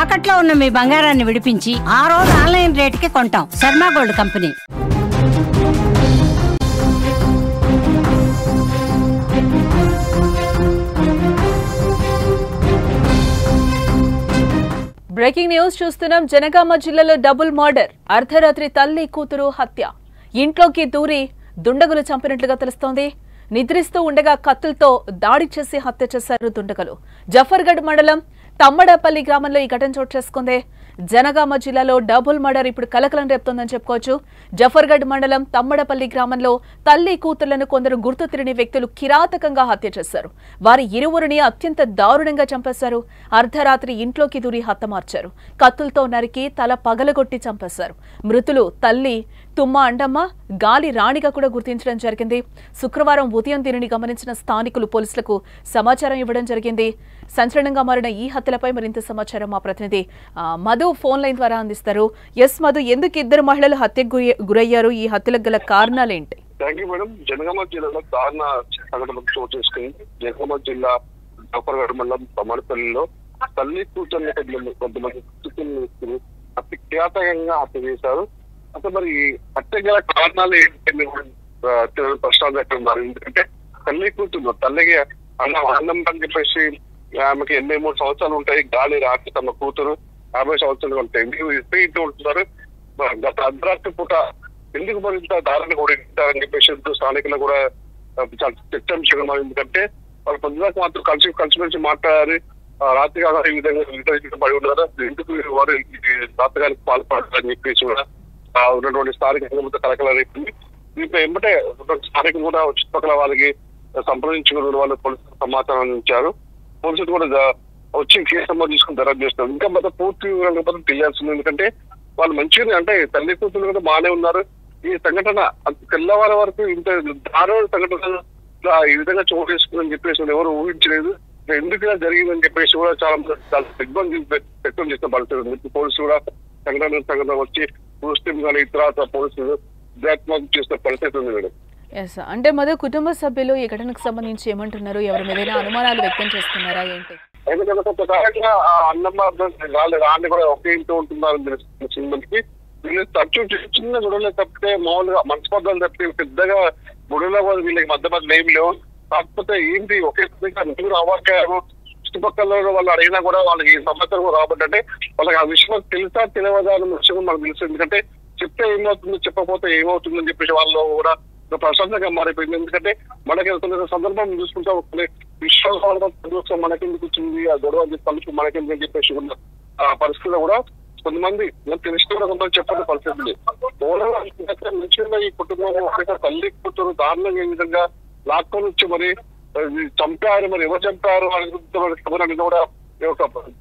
తాకట్లో ఉన్న మీ బంగారాన్ని విడిపించి ఆ రోజు ఆన్లైన్ రేటుకి కొంటాం. Sharma gold company. Breaking news చూస్తున్నాం. జనగామ జిల్లాలో డబుల్ మర్డర్. అర్ధరాత్రి తల్లి కూతురు హత్య. ఇంట్లోకి దూరి దుండగులు చంపినట్లుగా తెలుస్తోంది. నిద్రిస్తూ ఉండగా కత్తులతో దాడి చేసి హత్య చేశారు దుండగులు. జఫర్గఢ్ మండలం తమ్మడపల్లి గ్రామంలో ఈ ఘటన చోటు చేసుకుంది. జనగామ జిల్లాలో డబుల్ మర్డర్ ఇప్పుడు కలకలం రేపుతోందని చెప్పుకోవచ్చు. జఫర్గఢ్ మండలం తమ్మడపల్లి గ్రామంలో తల్లి కూతుళ్లను కొందరు గుర్తు తెలియని వ్యక్తులు కిరాతకంగా హత్య చేశారు. వారి ఇరువురిని అత్యంత దారుణంగా చంపేశారు. అర్ధరాత్రి ఇంట్లోకి దూరి హతమార్చారు. కత్తులతో నరికి తల పగలగొట్టి చంపేశారు. మృతులు తల్లి తుమ్మ అండమ్మ, గాలి రాణిగా కూడా గుర్తించడం జరిగింది. శుక్రవారం ఉదయం దీనిని గమనించిన స్థానికులు పోలీసులకు సమాచారం ఇవ్వడం జరిగింది. సంచలనంగా మారిన ఈ హత్యలపై మరింత సమాచారం మా ప్రతినిధి మధు ఫోన్ లైన్ ద్వారా అందిస్తారు. ఎస్ మధు, ఎందుకు ఇద్దరు మహిళలు హత్యకు గురయ్యారు? ఈ హత్యలకు గల కారణాలేంటి? Thank you madam. జనగామ జిల్లాలో దారుణ సంఘటన చోటు చేసుకుంది. జనగామ జిల్లా జఫర్గఢ్ మండలం తమ్మడపల్లిలో తల్లి కూతుర్ని కొంతమంది అతి కిరాతకంగా హత్య చేశారు. అసలు మరి హత్య గల కారణాలు ఏంటి ప్రశ్న. ఎందుకంటే తల్లి కూతురు తల్లికి అన్నం అని చెప్పేసి ఆమెకి 83 సంవత్సరాలు ఉంటాయి. గాలి రాత్రి తమ కూతురు 50 సంవత్సరాలు ఉంటాయి. ఇంటూ ఉంటున్నారు. గత అర్ధరాత్రి పూట ఎందుకు మరి ఇంత దారుణంగా కూడా ఇంటారని చెప్పేసి స్థానికులు కూడా చర్చించడం. ఎందుకంటే వాళ్ళు పొద్దుదాకా మాత్రం కలిసిమెలిసి మాట్లాడారు. రాత్రి కాగా ఈ విధంగా పడి ఉన్నారు. ఎందుకు వారు రాత్రిగానికి పాల్పడాలని చెప్పేసి కూడా ఉన్నటువంటి స్థానిక కలకల రేపుంది. దీంట్లో ఏమంటే స్థానికులు కూడా చుట్టుపక్కల వాళ్ళకి సంప్రదించుకున్న వాళ్ళు పోలీసులకు సమాచారం ఇచ్చారు. పోలీసులు కూడా వచ్చి కేసు నమోదు తీసుకుని దర్యాప్తు చేస్తున్నారు. ఇంకా మొత్తం పూర్తి వివరాలు తెలియాల్సింది. ఎందుకంటే వాళ్ళు మంచిగా అంటే తల్లి కూతురు కూడా బాగానే ఉన్నారు. ఈ సంఘటన తెల్లవారి వరకు ఇంత దారుణ సంఘటన ఈ విధంగా చోటు చేసుకుందని చెప్పేసి ఎవరు ఊహించలేదు. ఎందుకు ఇలా జరిగిందని చెప్పేసి కూడా చాలా ఇబ్బంది వ్యక్తం చేసిన పరిస్థితి ఉంది. పోలీసులు కూడా సంఘటన వచ్చి ముస్లిం కానీ ఇతర పోలీసులు దర్యాప్తు చేసిన పరిస్థితి ఉంది మేడం. అంటే మధు, కుటుంబ సభ్యులు ఈ ఘటనకు సంబంధించి ఏమంటున్నారు? ఎవరి మీద అనుమానాలు వ్యక్తం చేస్తున్నారా ఏంటి? ఎందుకంటే కొంతకాలంగా అన్నమ్మ రాని కూడా ఒకే ఇంట్లో ఉంటున్నారని తెలిసిన మందికి వీళ్ళు తరచూ చిన్న గొడవలు తప్పితే మామూలుగా మనస్పర్ధలు తప్పితే పెద్దగా గొడవల వీళ్ళకి మధ్య ఏం లేవు. కాకపోతే ఏంటి ఒకే నలుగురు అవాక్యారు. చుట్టుపక్కల వాళ్ళు అడిగినా కూడా వాళ్ళకి ఈ సమాచారం రాబట్టే వాళ్ళకి ఆ విషయం తెలుసా తెలియదా అన్న విషయం మనకు తెలుసు. ఎందుకంటే చెప్తే ఏమవుతుందో చెప్పకపోతే ఏమవుతుందని చెప్పేసి వాళ్ళు కూడా ప్రశాంతంగా మారిపోయింది. ఎందుకంటే మనకి సందర్భం చూసుకుంటాం విశ్వాసం మనకెందుకు వచ్చింది ఆ గొడవ తలుపు మనకెందుకు చెప్పేసి ఉన్న ఆ పరిస్థితిలో కూడా కొంతమంది తెలిసి కూడా కొంతమంది చెప్పని పరిస్థితి మంచిగా ఈ కుటుంబం తల్లి కూతురు దారుణంగా ఈ విధంగా లాక్కొని వచ్చి మరి చంపారు. మరి ఎవరు చంపారు అని కూడా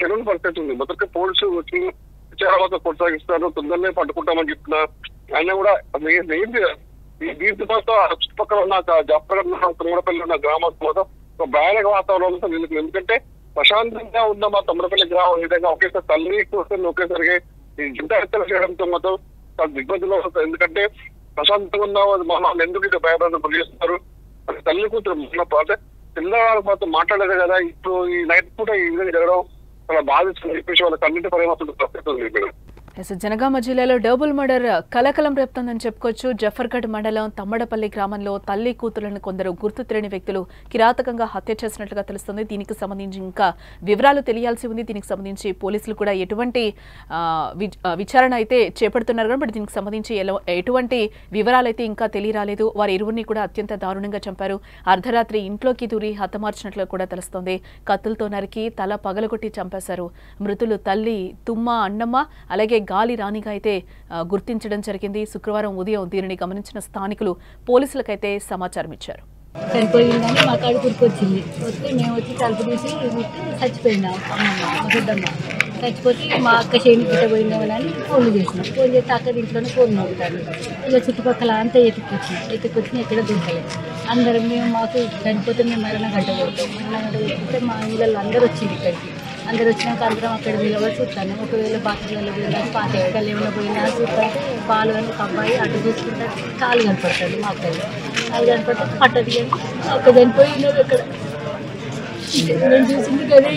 తెలియని పరిస్థితి ఉంది. మొదటి పోలీసు వచ్చి విచారణ కొనసాగిస్తారు. తొందరనే పట్టుకుంటామని చెప్తున్నా అయినా కూడా దీంతో చుట్టుపక్కల ఉన్న జఫర్గఢ్ తమ్మడపల్లి ఉన్న గ్రామాల కోసం ఒక భయానక వాతావరణంతో నిలుతుంది. ఎందుకంటే ప్రశాంతంగా ఉన్న మా తమ్మడపల్లి గ్రామం విధంగా ఒకేసారి తల్లి కూర్చొని ఒకేసారిగా ఈ జంట హత్యలు చేయడంతో మాత్రం చాలా దిగ్బంధంలో వస్తుంది. ఎందుకంటే ప్రశాంతంగా ఉన్న మమ్మల్ని ఎందుకు ఇది భయభ్రాంతం గురి చేస్తున్నారు? తల్లి కూతురు ఉన్నప్పుడు పిల్లవాళ్ళ మాత్రం మాట్లాడలేదు కదా. ఇప్పుడు ఈ నైట్ పూట ఈ విధంగా జరగడం చాలా బాధిస్తుంది చెప్పేసి వాళ్ళకి అన్నింటి పరిమాణం ప్రస్తుతం ఉంది. జనగామ జిల్లాలో డబుల్ మర్డర్ కలకలం రేపుతోందని చెప్పుకోవచ్చు. జఫర్గఢ్ మండలం తమ్మడపల్లి గ్రామంలో తల్లి కూతులను కొందరు గుర్తు తెలియని వ్యక్తులు కిరాతకంగా హత్య చేసినట్లుగా తెలుస్తుంది. దీనికి సంబంధించి ఇంకా వివరాలు తెలియాల్సి ఉంది. దీనికి సంబంధించి పోలీసులు కూడా ఎటువంటి విచారణ అయితే చేపడుతున్నారు కాబట్టి దీనికి సంబంధించి ఎటువంటి వివరాలు అయితే ఇంకా తెలియరాలేదు. వారి ఇరువురిని కూడా అత్యంత దారుణంగా చంపారు. అర్ధరాత్రి ఇంట్లోకి దూరి హతమార్చినట్లు కూడా తెలుస్తోంది. కత్తులతో నరికి తల పగలగొట్టి చంపేశారు. మృతులు తల్లి తుమ్మ అండమ్మ, అలాగే గాలి రాణిగా అయితే గుర్తించడం జరిగింది. శుక్రవారం ఉదయం దీనిని గమనించిన స్థానికులు పోలీసులకైతే సమాచారం ఇచ్చారు. చనిపోయిందని మా కాడు గుర్తుకొచ్చింది. వస్తే మేము వచ్చి తలుపు తీసి చచ్చిపోయినాం. పెద్దమ్మ చచ్చిపోతే మా అక్క చేని గిట్ట పోయిందామని ఫోన్లు చేసినాం. ఫోన్ చేస్తే అక్క ఇంట్లోనే ఫోన్ నవ్వుతాను. ఇలా చుట్టుపక్కల అంతా ఎత్తుకొచ్చి ఎక్కడ దొరకలేదు. అందరం మేము మాకు చనిపోతే మేము మరణ గంట కొడతాం. కొడితే మా ఇళ్ళల్లో అందరూ వచ్చింది ఇక్కడికి. అందరు వచ్చినాక అందరం అక్కడ నిలబడి చూస్తాను. ఒకవేళ బాత్రూంలో పోయినా పాత ఎక్కలు ఏమైనా పోయినా చూస్తుంటే పాలు కానీ ఒక అబ్బాయి అటు చూసుకుంటే కాలు కనపడతాడు. మా అబ్బాయి కాలు కనపడితే పట్టది కానీ ఒక చనిపోయినది అక్కడ నేను చూసింది కదా.